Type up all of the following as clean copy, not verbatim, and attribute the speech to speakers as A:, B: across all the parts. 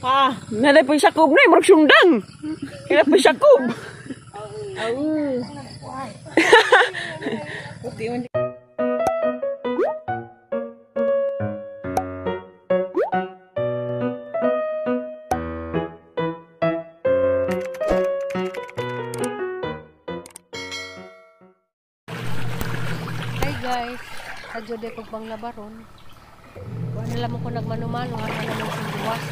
A: Ah, nada pa Sakob na, marag sundang. Kaya pa Sakob.
B: Hi guys, sadyo de kog panglabaron. Wala naman ko nagmano-mano, wala naman kong buwas.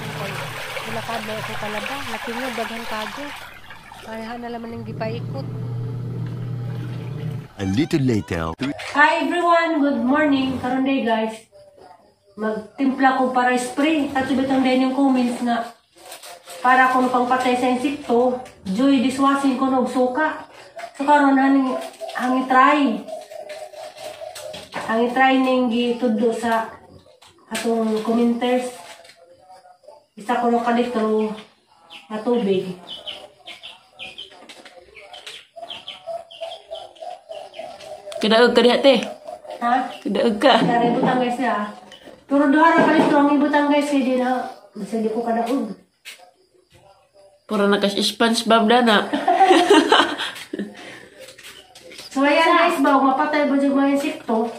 B: Wala ka ba ako kalaba, laki nga daghan kago. Kaya na naman yung gipaikot.
C: A little later.
B: Hi everyone, good morning. Karon day guys, magtimpla ko para spray. Katubitang din yung comments na para kung pangpatay sa insekto, joy dishwashing ko og suka. So karon hangi try. Hangi try ning gitudlo sa atong commenters. Isa ko no kalitro na tubig.
A: Kedaog ka diha te.
B: Ha?
A: Kedaog ka.
B: Dari butang guys ya. Pero duha ra kalitro ang ibutang guys kay di na bisa di ko kadaog.
A: Pura nakas SpongeBob dana.
B: So ayan guys, bago mapatay ba yung mga insekto,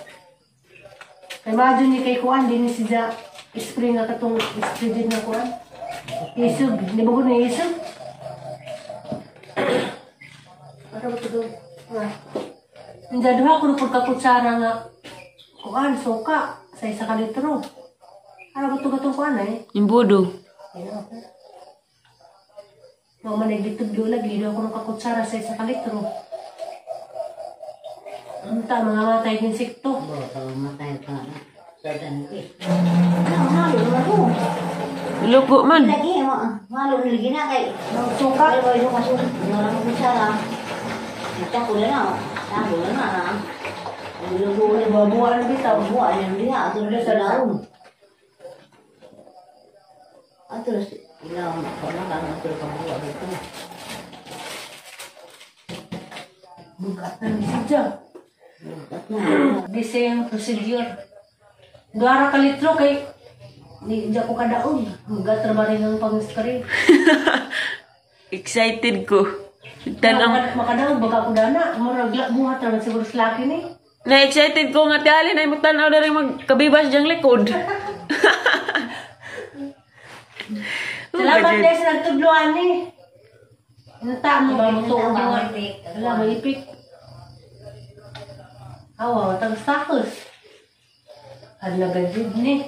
B: kay madyo ni kay kuan, din ni siya spray nga katong spray din na kuan. Isog, di ba ko na isog? Para ba ito doon? Hindi, duha ko na kutsara nga kuan, suka, sa isa ka litro. Para ba ito gatong kuan eh?
A: Yung budo.
B: Ayan ako. Mga managditudlo lagi, duha ko na kakutsara sa isa ka litro. Unta, mga matay ng insekto.
D: Matay ka na.
A: Lupo man.
D: Lagi, malo lagi na kay.
B: Suka.
D: Pero yung kaso, wala ko kutsara. Ito ko na. Tabo na na. Lugo na
B: Babuan na bitaw.
D: buwan yan diha. Ato na sa daon. Ato na ilaw. Wala ka na pero pagbuwa dito.
B: Bugat na ni siya.
D: At na.
B: The same procedure. Duara ka litro kay di ko kadaog. Bugat na ba rin ang pang-spray?
A: Excited ko. Tanang
B: Makadaog, baga ko dana. Murag buhat naman siguro sa laki ni.
A: na-excited ko nga tiali na imutanaw na rin magkabibas diyang likod.
B: Salamat guys, nagtudloan ni. Nata mo ba mo tuog nga. Wala, malipik. Awa, tag-stakos. Ang nagagid ni.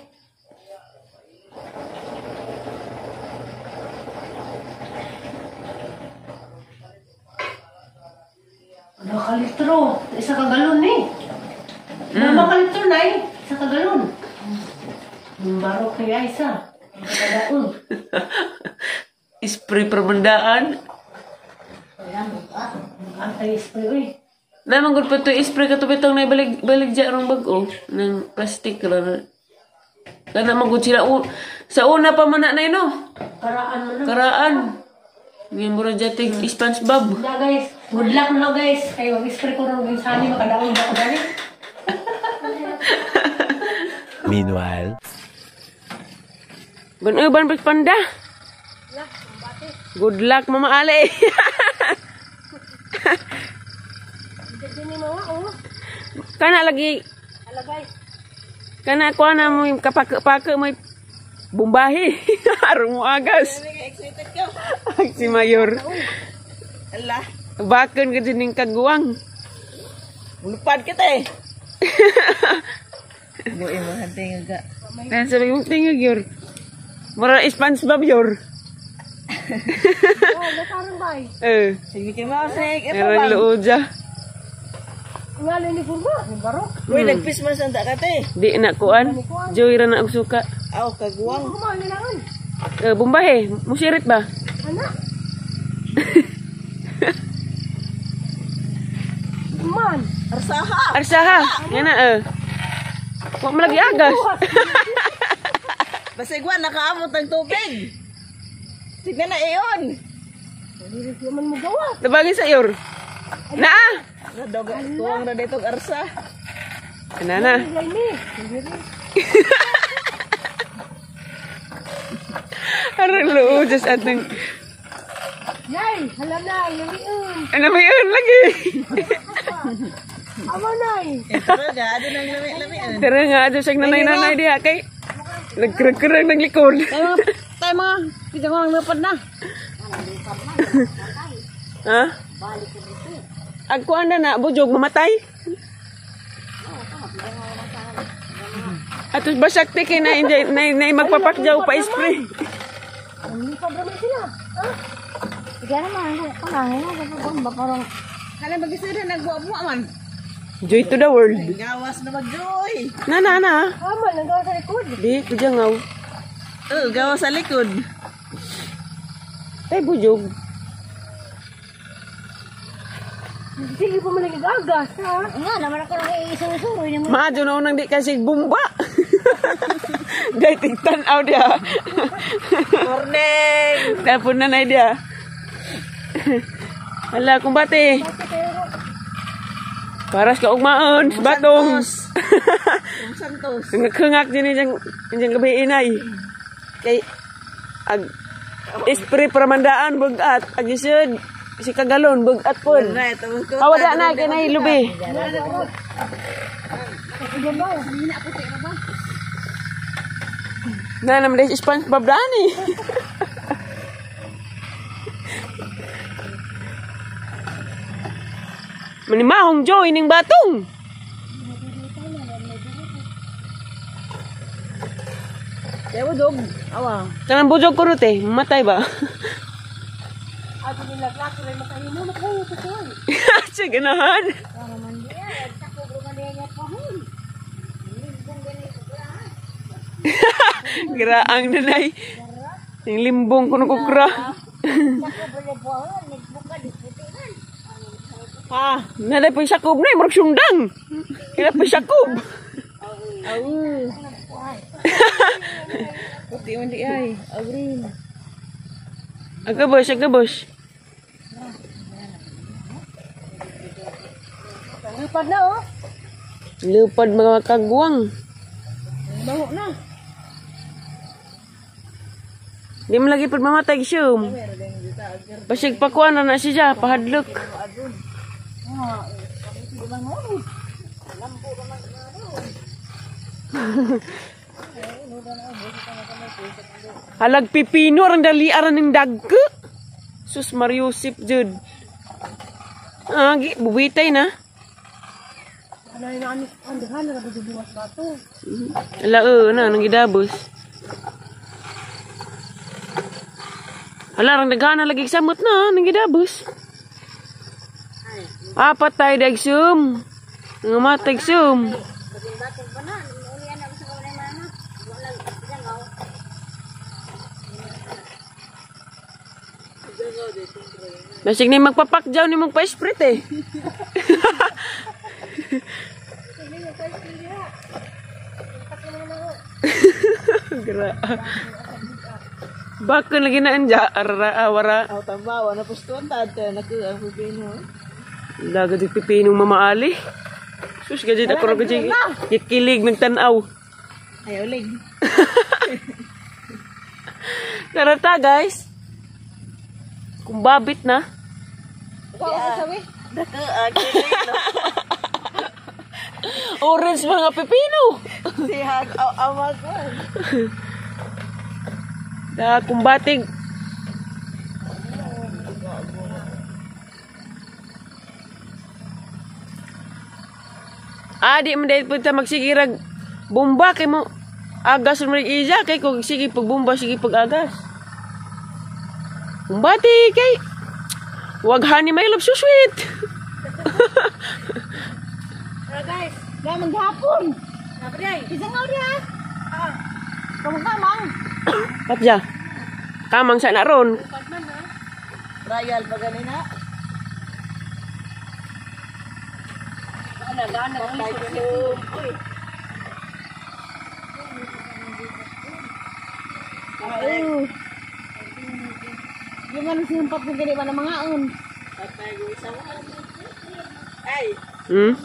B: Ano ka litro? Isa ka galon ni. Ano ka litro na eh? Isa ka galon. Barok kaya isa. Kadaon.
A: Spray permendaan.
B: Anti-spray eh.
A: Naman gud pa to spray ka to bitong na balig dyan ng bag-o ng plastic ra. Kana magud sila sa una pa man na no.
B: Karaan mo na.
A: Karaan. Ngayon mo rin dyan SpongeBob.
B: Da guys, good luck na guys. Kayo, spray ko na yung sani, makadaon na ako dali.
C: Meanwhile.
A: Ban panda. Good luck Mama Ale.
B: Hindi ni mga
A: Kana lagi.
B: Hala guys.
A: Kana ko na mo kapake-pake mo bumbahi. Arong mo agas.
B: Excited ka.
A: Si Mayor.
B: Hala.
A: Baken ka din ng kaguwang.
B: Lupad kita eh. Buhay mo hanting nga.
A: Kaya sabi mo tingog yor. Mura SpongeBob yor.
B: Oh, nakarang bay.
A: Sige
B: Mickey Mouse eh.
A: meron luod dya.
B: Ngalin ni Furma. Yung barok.
E: Uy, nagpis man sa kate.
A: Di na kuan. Joy ra na og suka.
E: Aw, kaguwang.
B: Kumain na lang.
A: Bumbahe, musirit ba?
B: Anak. Man.
E: Arsaha.
A: Arsaha. Yan na Wa mo lagi agas.
E: Basigwan, nakaamot ng tubig. Tignan na iyon.
B: Hindi naman mo gawa.
A: Tabagin sa yor. Na!
E: Tuwang na dito arsa.
A: Ana na.
B: Hindi ni.
A: Arang loo, just atang...
B: Nay, halam na, yun.
A: Ano may yun lagi?
B: Amo, Nay.
E: Pero ga, ado nang lami.
A: Tara nga, ado siyang nanay-nanay diha kay... Nagkurang-kurang ng likod.
E: Tayo mga, kita ko nang lupad na.
A: Ha? Agkuan na bujog, mamatay. Atos basakti kay na magpapakjaw pa spray.
D: Sige naman, pangangin na, parang
E: Kala mag-isira, nagbuwa-buwa man.
A: Joy to the world.
E: Gawas na mag-joy.
A: Na.
B: Amo, nagawa sa likod.
A: Di, kujangaw.
E: Gawas sa likod.
A: Tay bujog.
B: Sige po man nagagas, ha?
D: nga naman ako nang iisuro-suro.
A: Maadyo na unang di kasi bumba. Dahil tigtanaw dia.
E: Morning!
A: Tapon na dia. Hala, kumbate. Paras ka ugmaon, batong.
E: Santos.
A: Ngak din yung gabi inay. Kay, spray pramandaan, bugat. Agisod, si kagalon, bugat po. Awada na, kinay lubi. Na naman dahil SpongeBob dani. Manimahong Joy ning batong.
E: Kaya budog. Awa.
A: Kanang bujog ko rute, matay ba?
B: Ako nilaglak, rin makahinom, makahinom ko siya.
A: Siya ganahan. Giraang nanay. Yung limbong ko kukra.
E: Ha?
A: Naday po yung sakob na, marag sundang. Kaya po yung sakob.
E: Puti man di ay. Agrin.
A: Agabos.
B: Lupad na, oh.
A: Lupad mga kagwang.
E: Bango na.
A: Di mo lagi mamatay siyum. Pasig pakuan na siya, pahadlok. Halag pipino ang daliaran ng dagko. Sus Mariusip jud. Buwitay na.
B: Ano yung andahan na nabubuwas ba ito?
A: Ala nang gidabos. Ala rang dagana lagi samot na nang gidabos. Apat tayo dagsum. Ngamatay sum. Basig ni magpapakjaw ni mong pa-sprit eh. Gra. Bakit lagi na anja awara.
E: Aw tambawa na pustuan tante nakuha ang pipino.
A: Laga di pipinong mamaali. Sus gajid ako ra gajid. Kikilig ng tanaw.
E: Ay ulig.
A: Karata guys. Kung babit na. Orange mga pipino.
E: Sihag awag ko.
A: Da kumbating. Di man dahil punta magsigirag bomba kay mo agas mo iya kay kung sige pag bomba sige pag agas. Kumbati kay waghan ni my love so sweet.
B: Guys,
E: Damang gapon.
B: napray.
E: Isang nga dia. Kamang.
A: Kapja. Kamang sa naron.
E: Trial pa ganina.
B: Gana ang iso.
E: Yung ano simpat ng ganit ba ng mga on.
A: Hmm?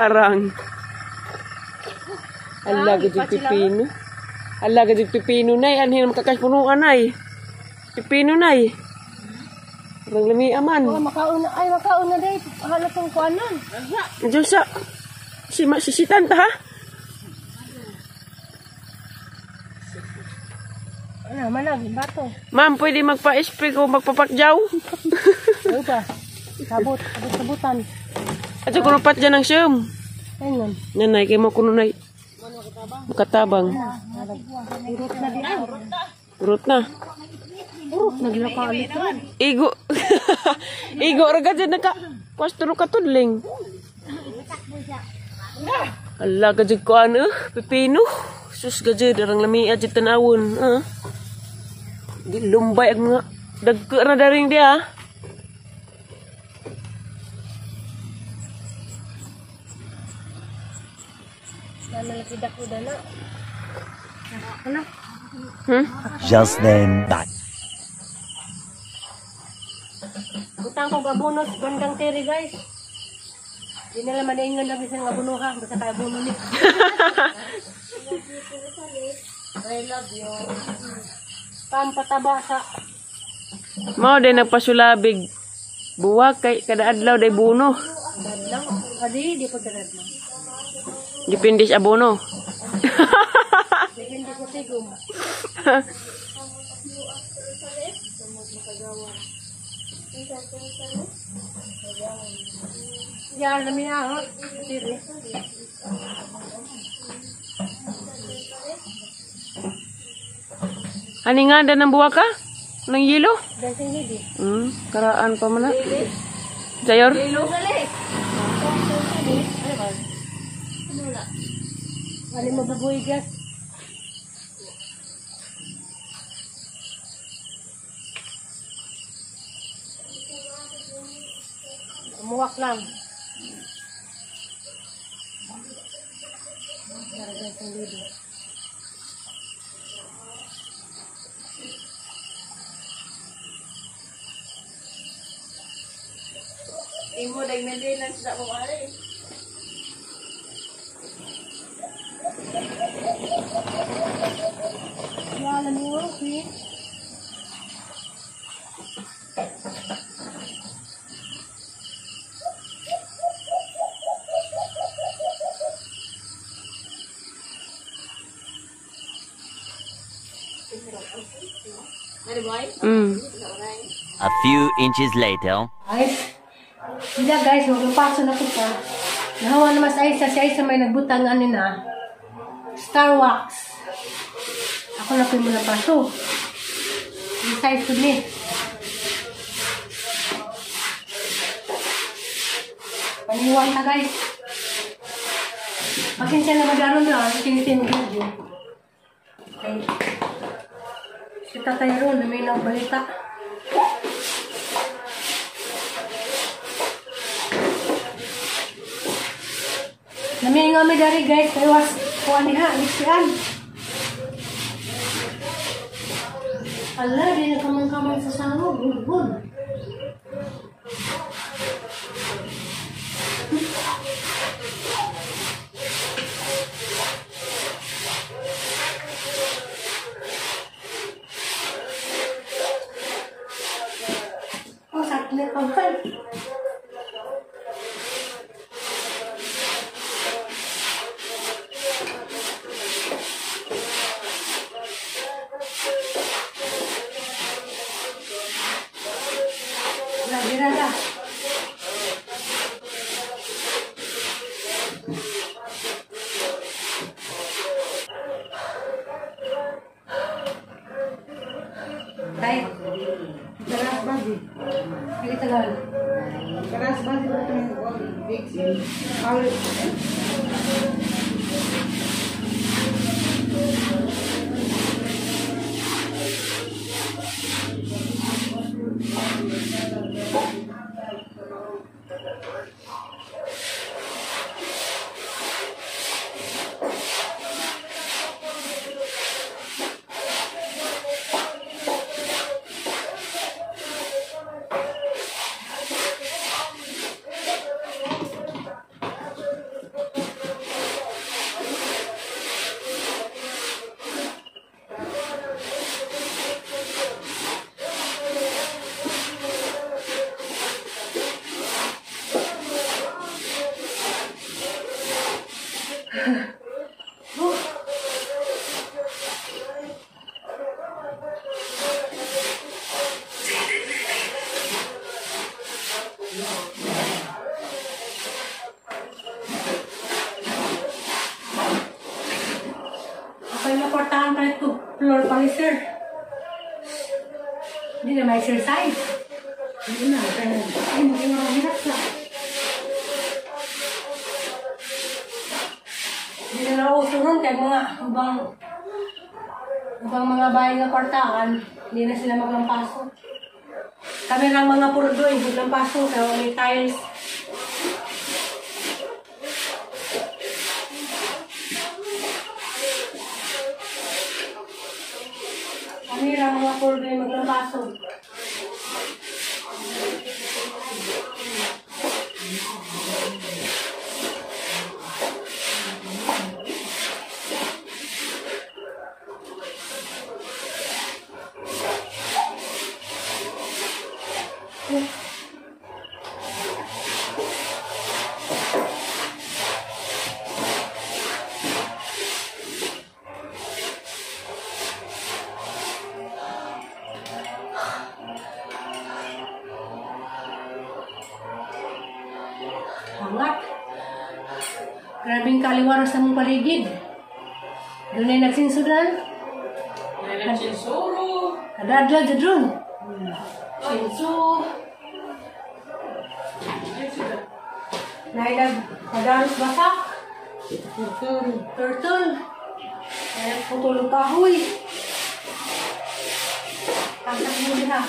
A: Arang. Ala gud yung pipino. Ala gud yung pipino nay anhin makakaspunuan nay. Pipino nay. Rang lami aman.
B: Oh, makauna dai. Hala tong kuanan.
A: Diyan sa sisitan ta ha.
B: Ano, manag, bato.
A: Ma'am, pwede magpa-spray ko magpapakjaw.
B: Ano ba? Sabutan.
A: At ko napat dyan ng siyum.
B: Ayun.
A: Nanay, kayo mo kuno nay. Makatabang.
B: Urot na di ay.
A: Urot na.
B: Urot na ginakaalit ron.
A: Igo. Igo, raga dyan naka. Pasturo ka tudling. Ala, gajig ko ano, pipino. Sus gajig, darang lami ajit tanawon. Lumbay ang mga dagko na daring dia.
B: Namalaki dako dala.
C: Just then, that.
B: Butang ko gabunos bandang teri guys. Di nila manaingon lang isang gabuno ha. Basta tayo buno ni. I love you. Pampataba sa
A: Mao din nagpasulabig. Buwag kay kada adlaw day buno.
B: dadlaw. Adi, di ko dadlaw.
A: Depende sa abono.
B: Depende ko tigom. Ya, namin ako. Tiri.
A: Ani nga ng buwag ka? Nang yelo?
B: Dancing lady.
A: Karaan pa man na. Jayor?
B: Ano mo baboy gas? Umuwak lang. Dancing lady.
E: Imo dag maintenance sa mo ari.
B: Wala mo, okay.
C: A few inches later.
B: Guys, sila guys, magpapaso na ko pa. Nahawa naman sa Aisa, si Aisa may nagbutang ano na, Star Wax. Ako na po yung muna paso. Yung size ko ni. Paniwan na guys. Pakinsya na mag-aron na, tinitin mo video. Okay. Si Tatay Ron, na may nagbalita. Nami nga may dari guys, kaya was kuha niha, liksian. Ala, di na kamang-kamang sa sangog, gud-gud. Oh, sakit na pangkal. Gira-gira. Tay, keras banget. Ini tegal. Keras banget. Kalau Ako yung naportahan pa ito, floor policer. Hindi na may exercise. Hindi na, kaya hindi mo hirap sa. Hindi na nauso nun, kaya mga ibang mga bahay nga portahan, hindi na sila maglampaso. Kami lang mga purdoy, maglampaso, kaya may tiles. Kami lang mga purdoy maglampaso. Hangat. Grabing kaliwaras sa mong paligid. Doon ay nagsinsudan. Kadadla dyan doon. Sinsu. Nailag padaros basak. Turtle. Ay putulong kahoy. Tangkap mo din ha.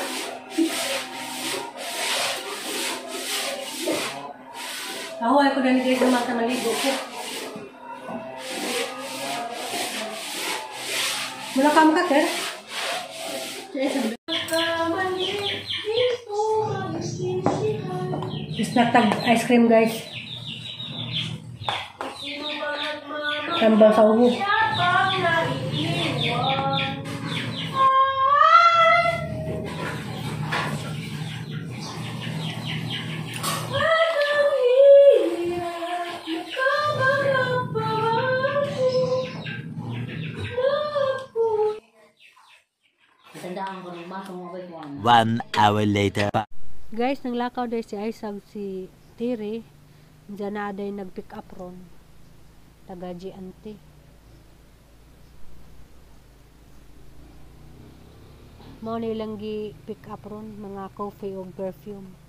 B: Kahoy ko na nigay naman sa maligo ko. Mula ka mga ker? Just natag ice cream guys. Tambal sa ubo.
D: Tandaan ko ng baso mo kayo.
C: 1 hour later.
B: Guys, nanglakaw dahil si Aisag si Tiri. Diyan na day nag-pick up ron. Taga Giante. Mao nilang gi-pick up ron mga coffee o perfume.